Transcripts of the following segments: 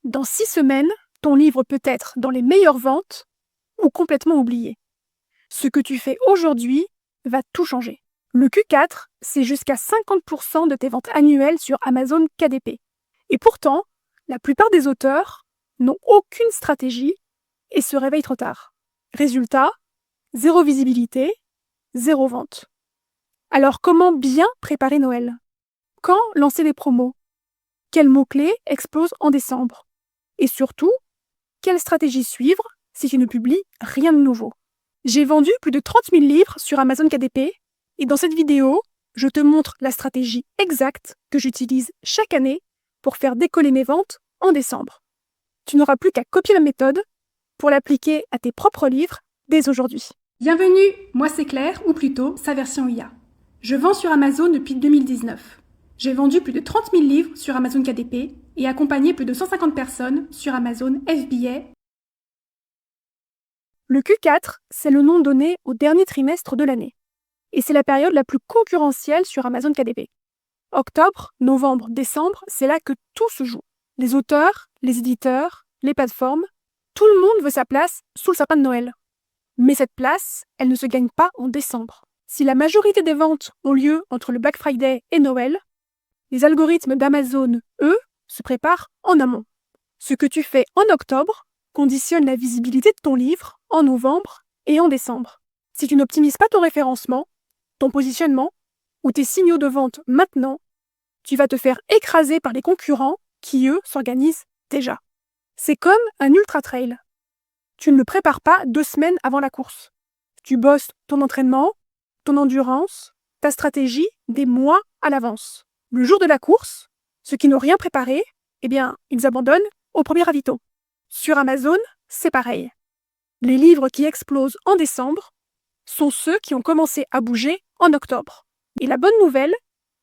Dans 6 semaines, ton livre peut être dans les meilleures ventes ou complètement oublié. Ce que tu fais aujourd'hui va tout changer. Le Q4, c'est jusqu'à 50% de tes ventes annuelles sur Amazon KDP. Et pourtant, la plupart des auteurs n'ont aucune stratégie et se réveillent trop tard. Résultat, zéro visibilité, zéro vente. Alors comment bien préparer Noël? Quand lancer les promos? Quels mots-clés explosent en décembre? Et surtout, quelle stratégie suivre si tu ne publies rien de nouveau? J'ai vendu plus de 30 000 livres sur Amazon KDP et dans cette vidéo, je te montre la stratégie exacte que j'utilise chaque année pour faire décoller mes ventes en décembre. Tu n'auras plus qu'à copier la méthode pour l'appliquer à tes propres livres dès aujourd'hui. Bienvenue, moi c'est Claire, ou plutôt sa version IA. Je vends sur Amazon depuis 2019. J'ai vendu plus de 30 000 livres sur Amazon KDP et accompagné plus de 150 personnes sur Amazon FBA. Le Q4, c'est le nom donné au dernier trimestre de l'année. Et c'est la période la plus concurrentielle sur Amazon KDP. Octobre, novembre, décembre, c'est là que tout se joue. Les auteurs, les éditeurs, les plateformes, tout le monde veut sa place sous le sapin de Noël. Mais cette place, elle ne se gagne pas en décembre. Si la majorité des ventes ont lieu entre le Black Friday et Noël, les algorithmes d'Amazon, eux, se préparent en amont. Ce que tu fais en octobre conditionne la visibilité de ton livre en novembre et en décembre. Si tu n'optimises pas ton référencement, ton positionnement ou tes signaux de vente maintenant, tu vas te faire écraser par les concurrents qui, eux, s'organisent déjà. C'est comme un ultra-trail. Tu ne le prépares pas 2 semaines avant la course. Tu bosses ton entraînement, ton endurance, ta stratégie des mois à l'avance. Le jour de la course, ceux qui n'ont rien préparé, eh bien, ils abandonnent au premier ravito. Sur Amazon, c'est pareil. Les livres qui explosent en décembre sont ceux qui ont commencé à bouger en octobre. Et la bonne nouvelle,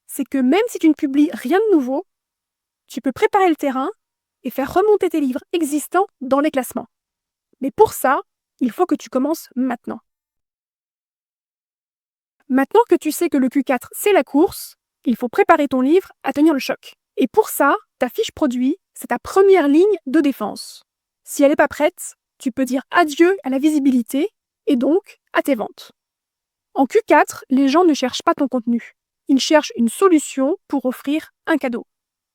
c'est que même si tu ne publies rien de nouveau, tu peux préparer le terrain et faire remonter tes livres existants dans les classements. Mais pour ça, il faut que tu commences maintenant. Maintenant que tu sais que le Q4, c'est la course, il faut préparer ton livre à tenir le choc. Et pour ça, ta fiche produit, c'est ta première ligne de défense. Si elle n'est pas prête, tu peux dire adieu à la visibilité et donc à tes ventes. En Q4, les gens ne cherchent pas ton contenu. Ils cherchent une solution pour offrir un cadeau.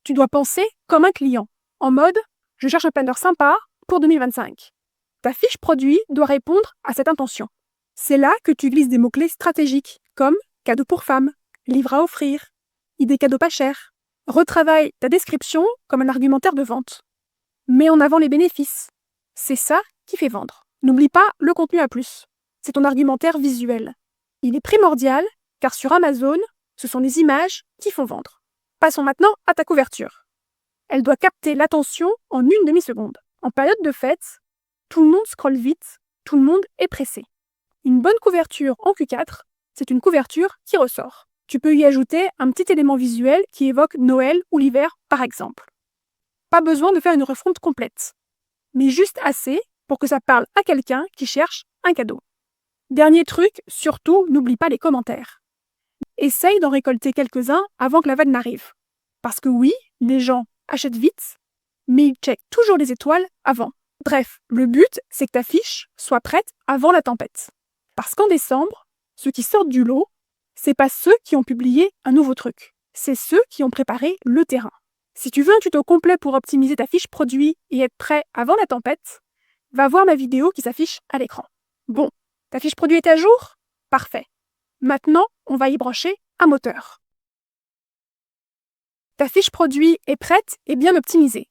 Tu dois penser comme un client, en mode « je cherche un planner sympa pour 2025 ». Ta fiche produit doit répondre à cette intention. C'est là que tu glisses des mots-clés stratégiques comme « cadeau pour femme »,« livre à offrir »,« idée cadeau pas cher ». Retravaille ta description comme un argumentaire de vente. Mets en avant les bénéfices. C'est ça qui fait vendre. N'oublie pas le contenu à plus. C'est ton argumentaire visuel. Il est primordial car sur Amazon, ce sont les images qui font vendre. Passons maintenant à ta couverture. Elle doit capter l'attention en une demi-seconde. En période de fête, tout le monde scrolle vite, tout le monde est pressé. Une bonne couverture en Q4, c'est une couverture qui ressort. Tu peux y ajouter un petit élément visuel qui évoque Noël ou l'hiver, par exemple. Pas besoin de faire une refonte complète, mais juste assez pour que ça parle à quelqu'un qui cherche un cadeau. Dernier truc, surtout, n'oublie pas les commentaires. Essaye d'en récolter quelques-uns avant que la vanne n'arrive. Parce que oui, les gens achètent vite, mais ils checkent toujours les étoiles avant. Bref, le but, c'est que ta fiche soit prête avant la tempête. Parce qu'en décembre, ceux qui sortent du lot, c'est pas ceux qui ont publié un nouveau truc, c'est ceux qui ont préparé le terrain. Si tu veux un tuto complet pour optimiser ta fiche produit et être prêt avant la tempête, va voir ma vidéo qui s'affiche à l'écran. Bon, ta fiche produit est à jour? Parfait. Maintenant, on va y brancher un moteur. Ta fiche produit est prête et bien optimisée.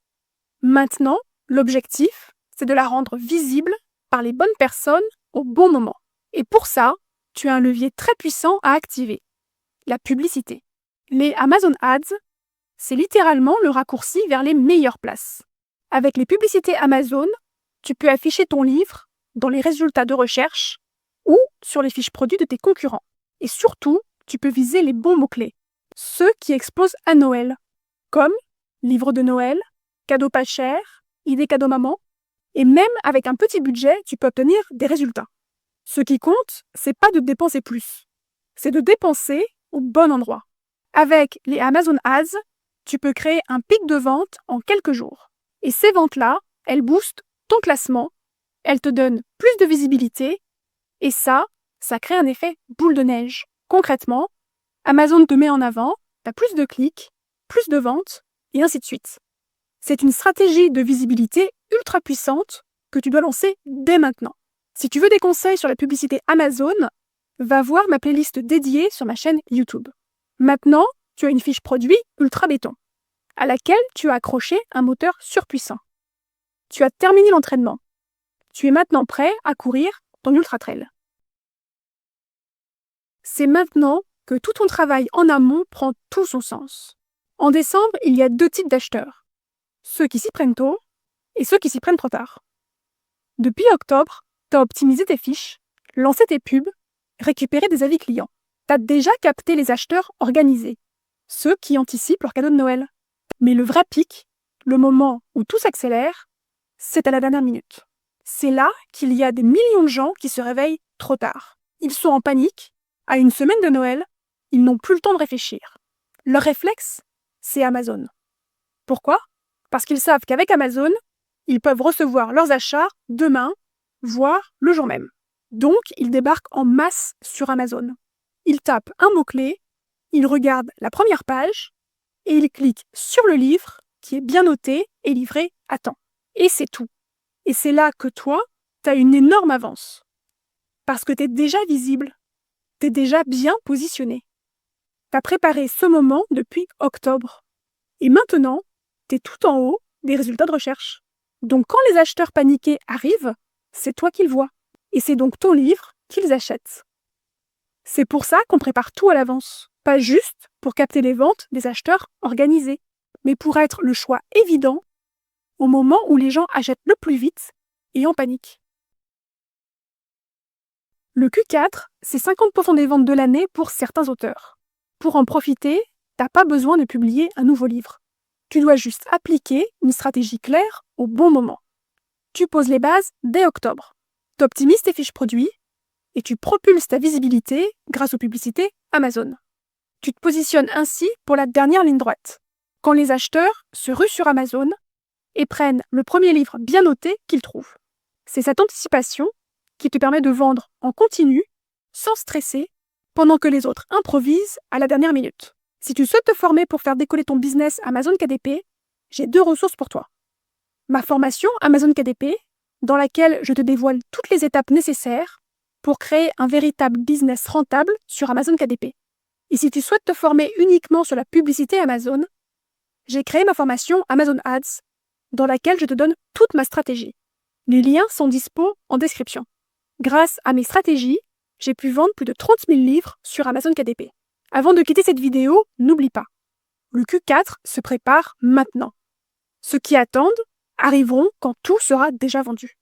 Maintenant, l'objectif, c'est de la rendre visible par les bonnes personnes au bon moment. Et pour ça, tu as un levier très puissant à activer, la publicité. Les Amazon Ads, c'est littéralement le raccourci vers les meilleures places. Avec les publicités Amazon, tu peux afficher ton livre dans les résultats de recherche ou sur les fiches produits de tes concurrents. Et surtout, tu peux viser les bons mots-clés, ceux qui explosent à Noël, comme livre de Noël, cadeau pas cher, idée cadeau maman, et même avec un petit budget, tu peux obtenir des résultats. Ce qui compte, c'est pas de dépenser plus, c'est de dépenser au bon endroit. Avec les Amazon Ads, tu peux créer un pic de vente en quelques jours. Et ces ventes-là, elles boostent ton classement, elles te donnent plus de visibilité, et ça crée un effet boule de neige. Concrètement, Amazon te met en avant, tu as plus de clics, plus de ventes, et ainsi de suite. C'est une stratégie de visibilité ultra puissante que tu dois lancer dès maintenant. Si tu veux des conseils sur la publicité Amazon, va voir ma playlist dédiée sur ma chaîne YouTube. Maintenant, tu as une fiche produit ultra béton, à laquelle tu as accroché un moteur surpuissant. Tu as terminé l'entraînement. Tu es maintenant prêt à courir ton ultra trail. C'est maintenant que tout ton travail en amont prend tout son sens. En décembre, il y a 2 types d'acheteurs. Ceux qui s'y prennent tôt et ceux qui s'y prennent trop tard. Depuis octobre, tu as optimisé tes fiches, lancé tes pubs, récupéré des avis clients. Tu as déjà capté les acheteurs organisés, ceux qui anticipent leur cadeau de Noël. Mais le vrai pic, le moment où tout s'accélère, c'est à la dernière minute. C'est là qu'il y a des millions de gens qui se réveillent trop tard. Ils sont en panique, à une semaine de Noël, ils n'ont plus le temps de réfléchir. Leur réflexe, c'est Amazon. Pourquoi ? Parce qu'ils savent qu'avec Amazon, ils peuvent recevoir leurs achats demain, voire le jour même. Donc, ils débarquent en masse sur Amazon. Ils tapent un mot-clé, ils regardent la première page et ils cliquent sur le livre qui est bien noté et livré à temps. Et c'est tout. Et c'est là que toi, tu as une énorme avance. Parce que tu es déjà visible, tu es déjà bien positionné. Tu as préparé ce moment depuis octobre. Et maintenant, tu es tout en haut des résultats de recherche. Donc quand les acheteurs paniqués arrivent, c'est toi qu'ils voient. Et c'est donc ton livre qu'ils achètent. C'est pour ça qu'on prépare tout à l'avance. Pas juste pour capter les ventes des acheteurs organisés, mais pour être le choix évident au moment où les gens achètent le plus vite et en panique. Le Q4, c'est 50% des ventes de l'année pour certains auteurs. Pour en profiter, t'as pas besoin de publier un nouveau livre. Tu dois juste appliquer une stratégie claire au bon moment. Tu poses les bases dès octobre. Tu optimises tes fiches produits et tu propulses ta visibilité grâce aux publicités Amazon. Tu te positionnes ainsi pour la dernière ligne droite, quand les acheteurs se ruent sur Amazon et prennent le premier livre bien noté qu'ils trouvent. C'est cette anticipation qui te permet de vendre en continu, sans stresser, pendant que les autres improvisent à la dernière minute. Si tu souhaites te former pour faire décoller ton business Amazon KDP, j'ai 2 ressources pour toi. Ma formation Amazon KDP, dans laquelle je te dévoile toutes les étapes nécessaires pour créer un véritable business rentable sur Amazon KDP. Et si tu souhaites te former uniquement sur la publicité Amazon, j'ai créé ma formation Amazon Ads, dans laquelle je te donne toute ma stratégie. Les liens sont dispo en description. Grâce à mes stratégies, j'ai pu vendre plus de 30 000 livres sur Amazon KDP. Avant de quitter cette vidéo, n'oublie pas, le Q4 se prépare maintenant. Ceux qui attendent arriveront quand tout sera déjà vendu.